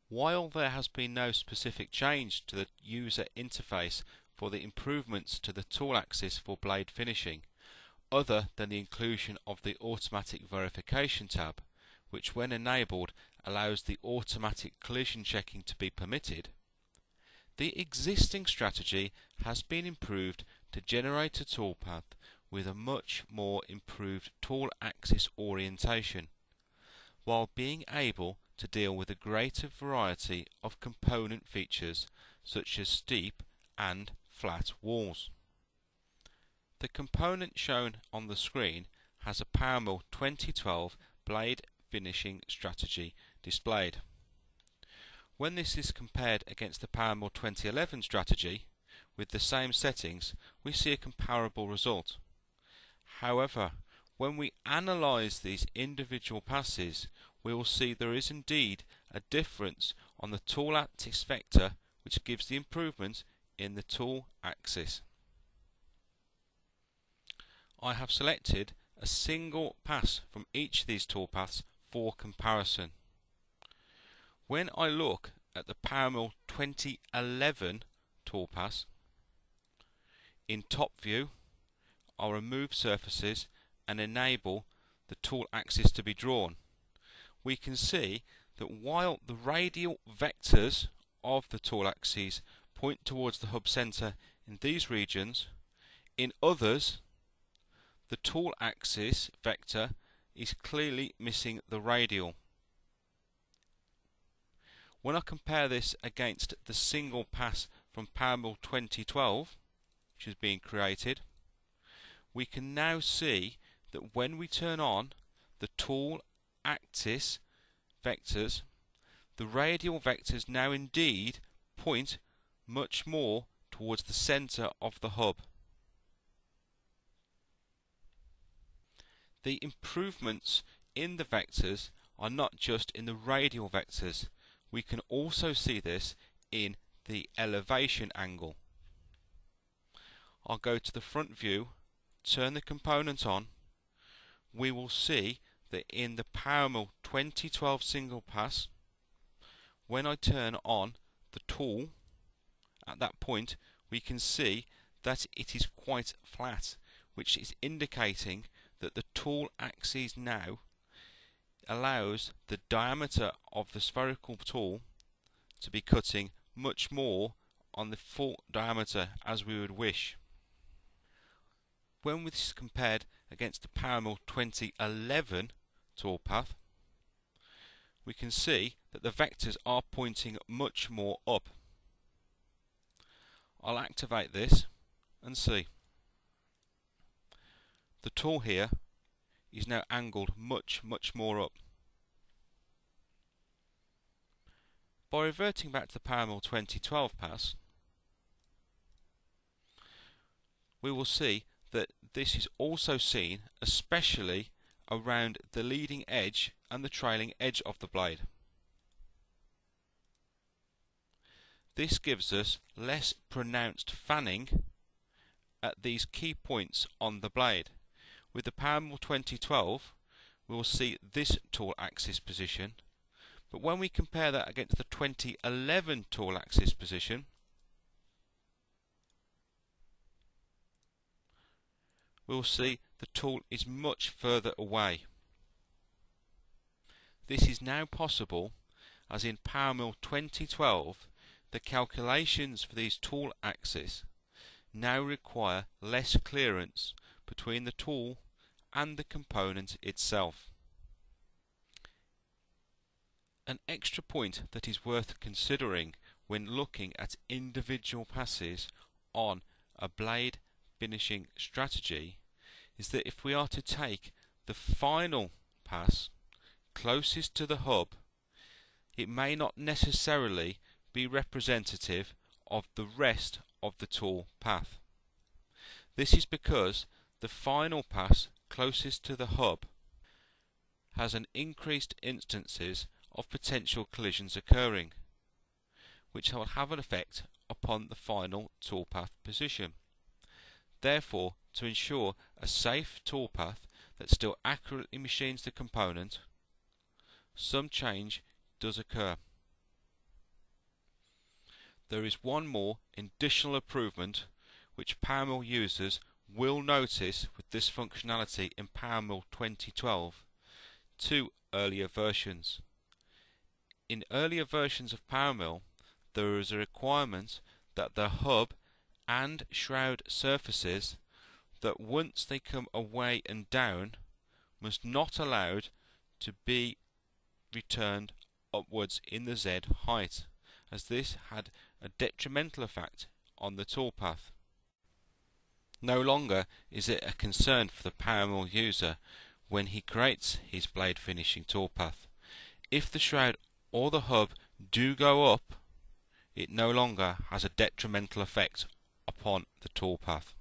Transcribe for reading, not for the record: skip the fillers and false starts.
While there has been no specific change to the user interface for the improvements to the tool axis for blade finishing, other than the inclusion of the automatic verification tab, which when enabled allows the automatic collision checking to be permitted, the existing strategy has been improved to generate a toolpath with a much more improved tool axis orientation, while being able to deal with a greater variety of component features such as steep and flat walls. The component shown on the screen has a PowerMILL 2012 blade finishing strategy displayed. When this is compared against the PowerMILL 2011 strategy with the same settings, we see a comparable result. However, when we analyse these individual passes, we will see there is indeed a difference on the tool axis vector, which gives the improvement in the tool axis. I have selected a single pass from each of these toolpaths for comparison. When I look at the PowerMILL 2011 toolpath, in top view, I'll remove surfaces and enable the tool axis to be drawn. We can see that while the radial vectors of the tool axes point towards the hub center in these regions, in others the tool axis vector is clearly missing the radial. When I compare this against the single pass from PowerMILL 2012, which is being created, we can now see that when we turn on the tool axis vectors, the radial vectors now indeed point much more towards the center of the hub. The improvements in the vectors are not just in the radial vectors, we can also see this in the elevation angle. I'll go to the front view, turn the component on. We will see that in the PowerMILL 2012 single pass, when I turn on the tool, at that point we can see that it is quite flat, which is indicating that the tool axis now allows the diameter of the spherical tool to be cutting much more on the full diameter as we would wish. When this is compared against the PowerMILL 2011 toolpath, we can see that the vectors are pointing much more up. I'll activate this and see. The tool here is now angled much more up. By reverting back to the PowerMILL 2012 pass, we will see that this is also seen especially around the leading edge and the trailing edge of the blade. This gives us less pronounced fanning at these key points on the blade. With the PowerMILL 2012, we will see this tool axis position, but when we compare that against the 2011 tool axis position, we will see the tool is much further away. This is now possible as in PowerMILL 2012 the calculations for these tool axes now require less clearance between the tool and the component itself. An extra point that is worth considering when looking at individual passes on a blade finishing strategy is that if we are to take the final pass closest to the hub, it may not necessarily be representative of the rest of the tool path. This is because the final pass closest to the hub has an increased instances of potential collisions occurring, which will have an effect upon the final toolpath position. Therefore, to ensure a safe toolpath that still accurately machines the component, some change does occur. there is one more additional improvement which PowerMILL users will notice with this functionality in PowerMILL 2012 to earlier versions. In earlier versions of PowerMILL, there is a requirement that the hub and shroud surfaces that once they come away and down must not allowed to be returned upwards in the Z height, as this had a detrimental effect on the toolpath. No longer is it a concern for the PowerMILL user when he creates his blade finishing toolpath. If the shroud or the hub do go up, it no longer has a detrimental effect upon the toolpath.